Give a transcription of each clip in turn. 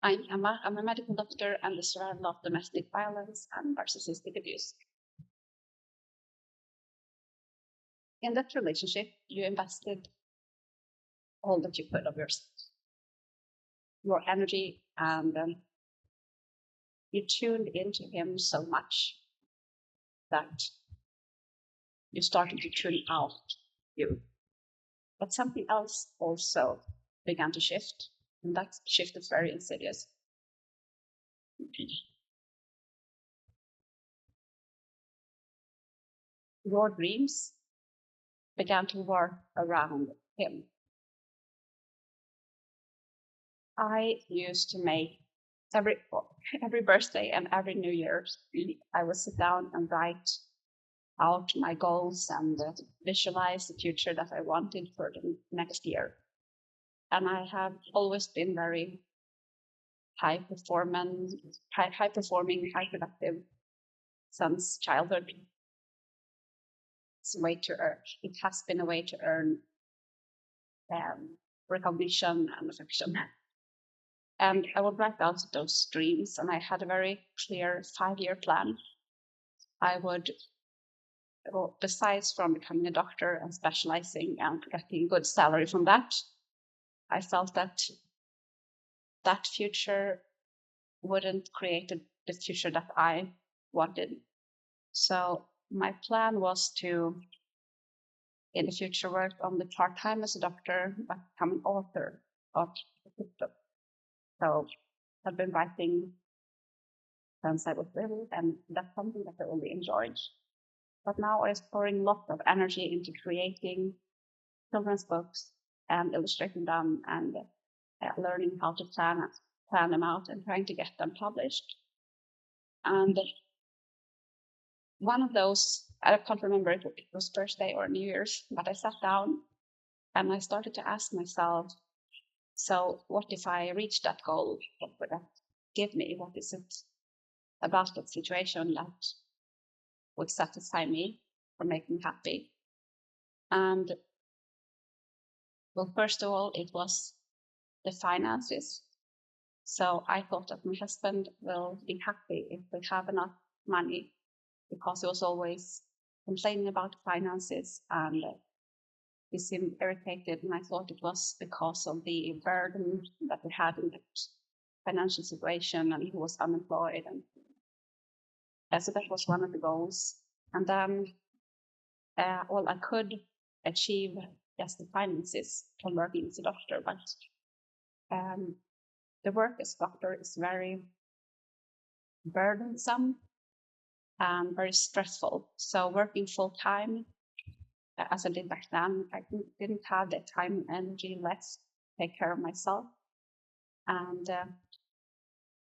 I'm Emma. I'm a medical doctor and the survivor of domestic violence and narcissistic abuse. In that relationship, you invested all that you could of yourself, your energy, and you tuned into him so much that you started to tune out you. But something else also began to shift, and that shift is very insidious. Your dreams began to work around him. I used to make every birthday and every New Year's Eve, I would sit down and write out my goals and visualize the future that I wanted for the next year. And I have always been very high performing, high productive since childhood. It's a way to earn. It has been a way to earn recognition and affection. And I would write out those dreams, and I had a very clear 5-year plan. I would, well, besides from becoming a doctor and specializing and getting good salary from that, I felt that that future wouldn't create the future that I wanted. So my plan was to, in the future, work only part-time as a doctor, but become an author of the book. So I've been writing since I was little, and that's something that I really enjoyed. But now I'm pouring lots of energy into creating children's books and illustrating them and learning how to plan them out and trying to get them published. And one of those, I can't remember if it was birthday or New Year's, but I sat down and I started to ask myself, so what if I reach that goal? What would that give me? What is it about that situation that would satisfy me or make me happy? And well, first of all, it was the finances. So I thought that my husband will be happy if we have enough money, because he was always complaining about finances and he seemed irritated. And I thought it was because of the burden that we had in that financial situation, and he was unemployed. And so that was one of the goals. And then, well, I could achieve just the finances from working as a doctor, but the work as a doctor is very burdensome and very stressful. So working full time, as I did back then, I didn't have the time and energy left to take care of myself. And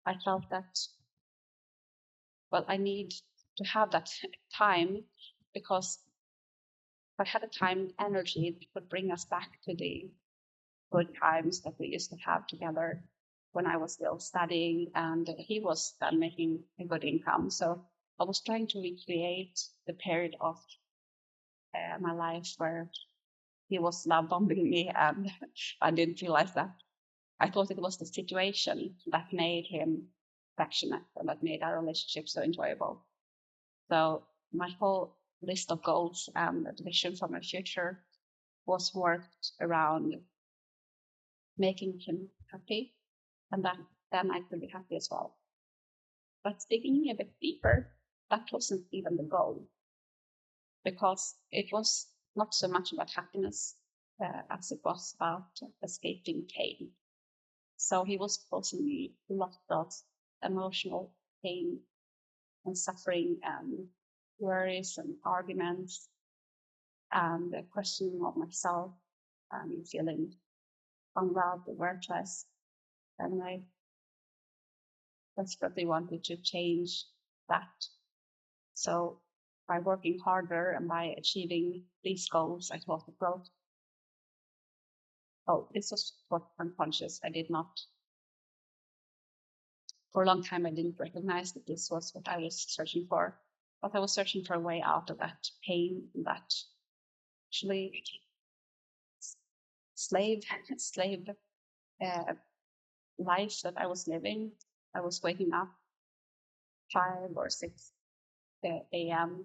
I felt that, well, I need to have that time, because if I had the time and energy, it would bring us back to the good times that we used to have together when I was still studying and he was then making a good income. So I was trying to recreate the period of my life where he was love bombing me, and I didn't realize that. I thought it was the situation that made him affectionate and that made our relationship so enjoyable. So my whole list of goals and the vision for my future was worked around making him happy, and then I could be happy as well. But digging a bit deeper, that wasn't even the goal, because it was not so much about happiness as it was about escaping pain. So he was causing me a lot of emotional pain and suffering and worries and arguments and the questioning of myself and feeling unloved, worthless. And I desperately wanted to change that. So by working harder and by achieving these goals, I thought of growth. Oh, this was unconscious. I did not, for a long time, I didn't recognize that this was what I was searching for. But I was searching for a way out of that pain, that actually slave life that I was living. I was waking up 5 or 6 a.m.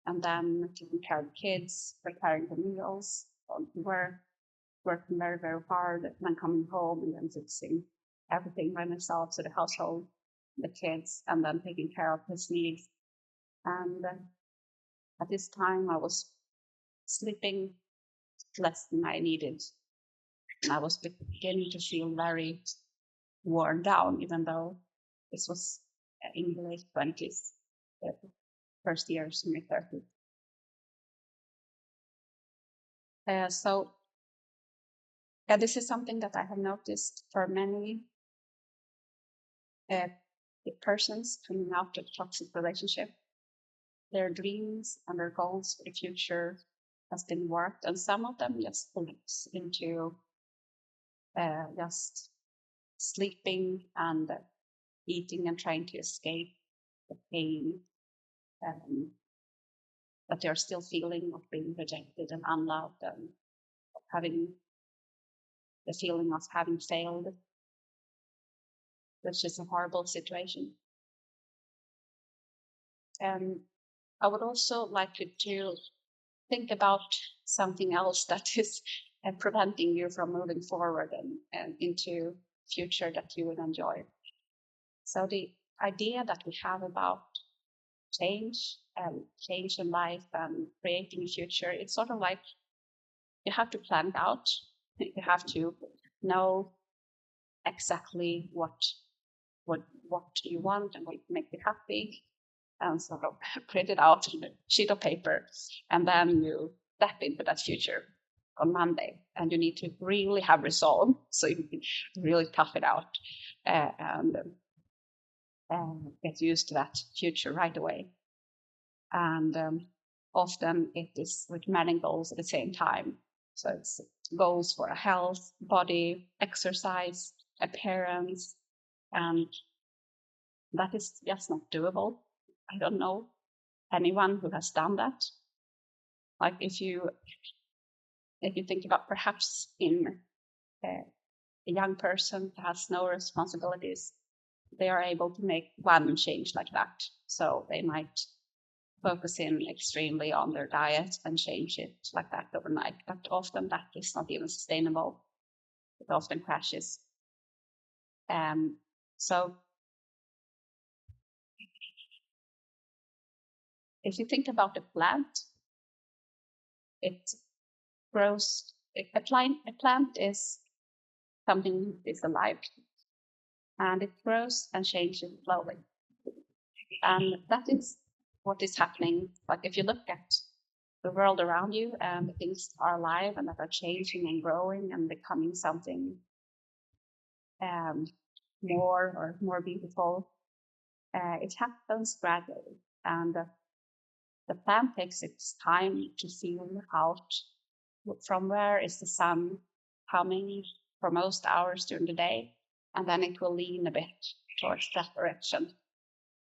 and then taking care of the kids, preparing the meals, going to work, working very, very hard, and then coming home and then fixing everything by myself, so the household, the kids, and then taking care of his needs. And at this time, I was sleeping less than I needed. And I was beginning to feel very worn down, even though this was in the late 20s, the first years in my 30s. So this is something that I have noticed for many persons coming out of toxic relationship. Their dreams and their goals for the future has been worked, and some of them just collapse into just sleeping and eating and trying to escape the pain that they're still feeling of being rejected and unloved, and having the feeling of having failed, which is a horrible situation. And I would also like you to think about something else that is preventing you from moving forward and into future that you would enjoy. So the idea that we have about change and change in life and creating a future, it's sort of like you have to plan it out. You have to know exactly what you want and what make you happy, and sort of print it out on a sheet of paper, and then you step into that future on Monday, and you need to really have resolve, so you can really tough it out and get used to that future right away. And often it is with many goals at the same time. So it's goals for a health, body, exercise, appearance, and that is just not doable. I don't know anyone who has done that. Like if you think about perhaps in a young person who has no responsibilities, they are able to make one change like that. So they might focus in extremely on their diet and change it like that overnight. But often that is not even sustainable. It often crashes. So if you think about a plant, it grows. A plant is something that is alive, and it grows and changes slowly. And that is what is happening. Like if you look at the world around you and the things are alive and that are changing and growing and becoming something more beautiful, it happens gradually. And the plant takes its time to feel out from where is the sun coming for most hours during the day, and then it will lean a bit towards that direction.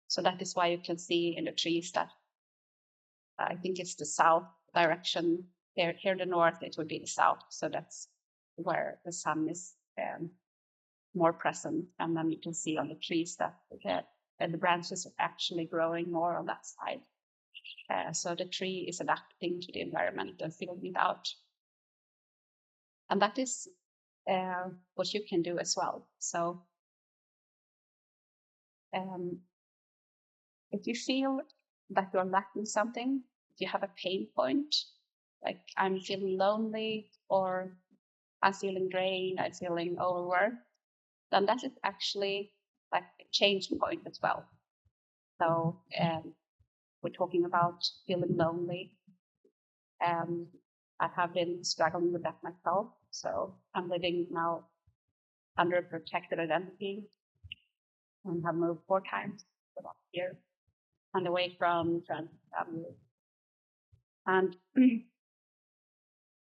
So that is why you can see in the trees that I think it's the south direction. Here in the north, it would be the south. So that's where the sun is more present. And then you can see on the trees that the branches are actually growing more on that side. So the tree is adapting to the environment and filling it out. And that is what you can do as well. So if you feel that you're lacking something, if you have a pain point, like I'm feeling lonely or I'm feeling drained, I'm feeling overworked, then that is actually like a change point as well. So we're talking about feeling lonely. I have been struggling with that myself. So I'm living now under a protected identity and have moved 4 times the last year and away from friends and family. And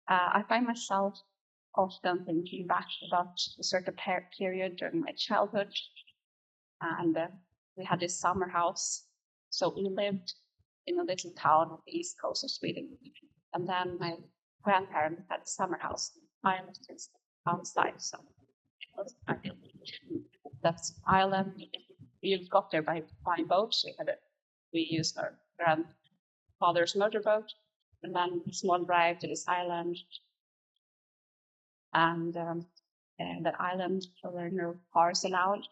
I find myself often thinking back about a certain period during my childhood. And we had this summer house. So we lived in a little town on the east coast of Sweden. And then my grandparents had a summer house. I lived outside. So That's island. You got there by boat. We used our grandfather's motorboat, and then a small drive to this island. And the island where no cars allowed.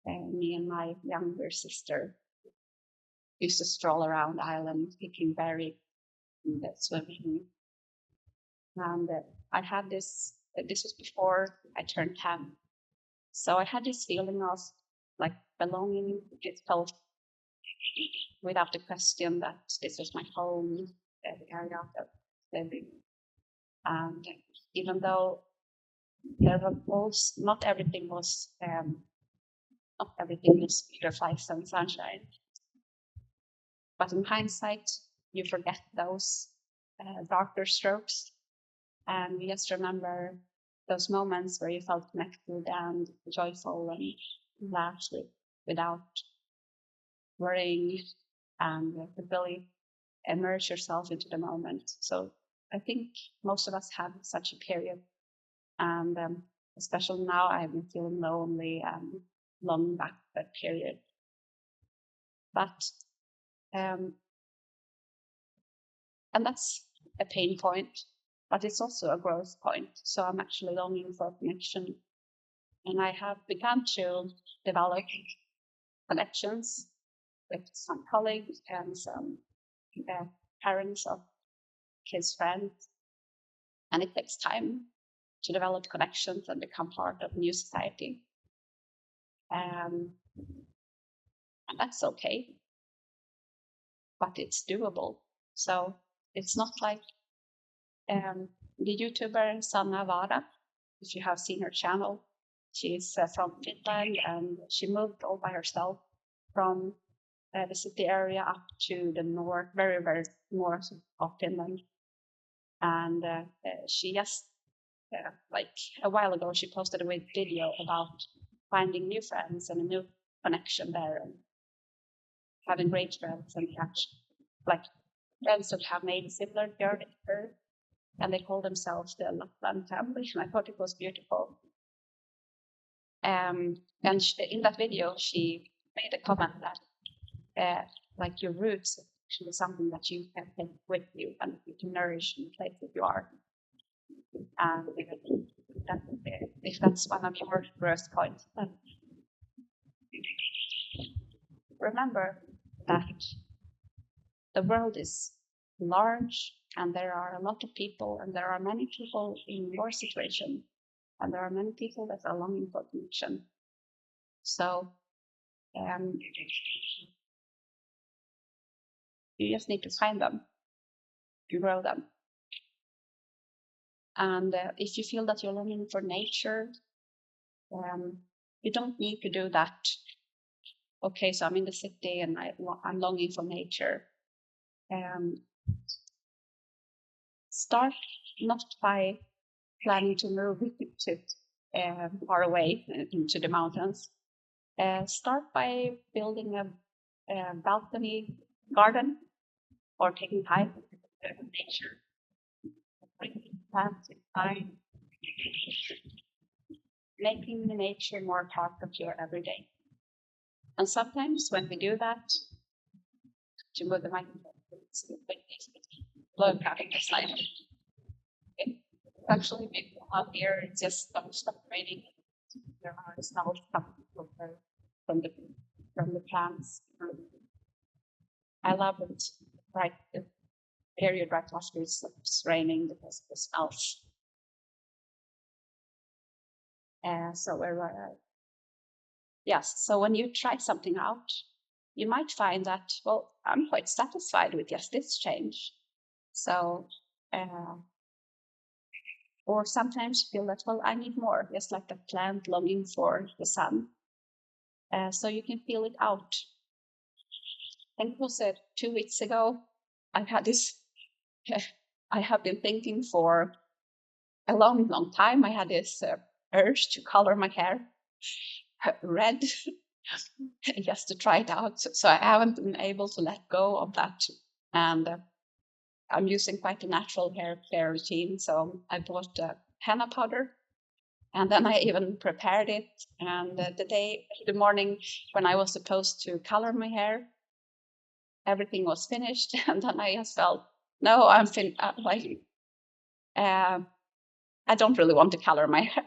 And me and my younger sister used to stroll around the island, picking berries and swimming. And I had this. This was before I turned 10, so I had this feeling of like belonging. It felt without the question that this was my home, the area of living. And even though there was not everything was butterflies and sunshine, but in hindsight, you forget those darker strokes, and you just remember those moments where you felt connected and joyful and laughed without worrying, and to really immerse yourself into the moment. So I think most of us have such a period, and especially now, I've been feeling lonely and longing back that period. But and that's a pain point, but it's also a growth point. So I'm actually longing for connection, and I have begun to develop connections with some colleagues and some parents of his friends, and it takes time to develop connections and become part of new society. And that's okay, but it's doable. So it's not like the YouTuber Sanna Vara, if you have seen her channel. She's from Finland, and she moved all by herself from the city area up to the north, very, very north of Finland. And she just, like a while ago, she posted a video about finding new friends and a new connection there, and having great friends and like friends that have made a similar journey to her, and they call themselves the Lapland family. And I thought it was beautiful. And in that video, she made a comment that like your roots is actually something that you can take with you, and you can nourish in the place that you are. And if that's one of your growth points, then remember that the world is large, and there are a lot of people, and there are many people in your situation, and there are many people that are longing for connection. So you just need to find them, to grow them. And if you feel that you're longing for nature, you don't need to do that. Okay, so I'm in the city and I'm longing for nature. Start not by planning to move to far away into the mountains. Start by building a balcony garden, or taking time with nature, bringing plants inside, making the nature more part of your everyday. And sometimes when we do that, to move the microphone, blow out the slide. It's actually beautiful out here. It's just stopped raining. There are smells coming from the plants. I love it. Right, the period right after it's raining, because the smells. Yes. So when you try something out, you might find that, well, I'm quite satisfied with just this change. So, or sometimes you feel that, well, I need more, just like the plant longing for the sun. So you can feel it out. I think it was 2 weeks ago, I had this, I have been thinking for a long, long time. I had this urge to color my hair red just to try it out. So I haven't been able to let go of that. And I'm using quite a natural hair care routine. So I bought henna powder, And then I even prepared it. And the morning when I was supposed to color my hair, everything was finished. And then I just felt, no, I don't really want to color my hair.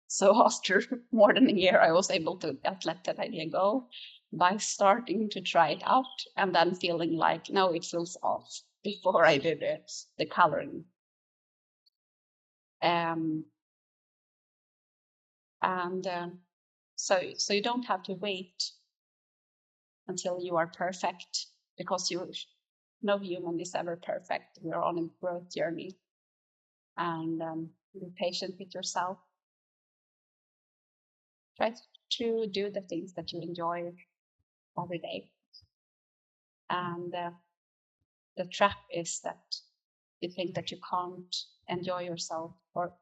So after more than a year, I was able to let that idea go by starting to try it out and then feeling like, no, it feels off before I did it, the coloring. So you don't have to wait until you are perfect, because no human is ever perfect. We're on a growth journey, and be patient with yourself. Try to do the things that you enjoy every day. And the trap is that you think that you can't enjoy yourself, or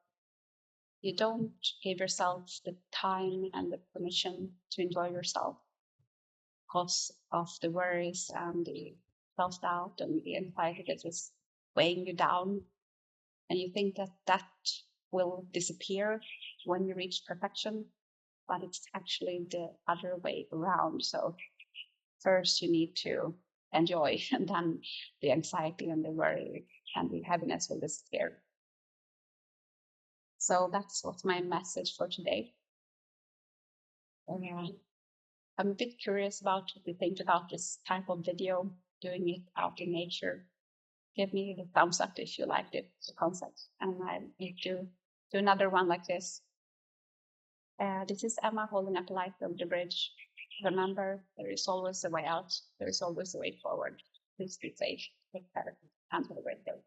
you don't give yourself the time and the permission to enjoy yourself because of the worries and the self-doubt and the anxiety that is weighing you down. And you think that that will disappear when you reach perfection, but it's actually the other way around. So first you need to enjoy, and then the anxiety and the worry and the heaviness will disappear. So that's what's my message for today. I'm a bit curious about what you think about this type of video, doing it out in nature. Give me the thumbs up if you liked it, the concept, and I need to do another one like this. This is Emma holding up a light over the bridge. Remember, there is always a way out. There is always a way forward. Please be safe. Take care and have a great day.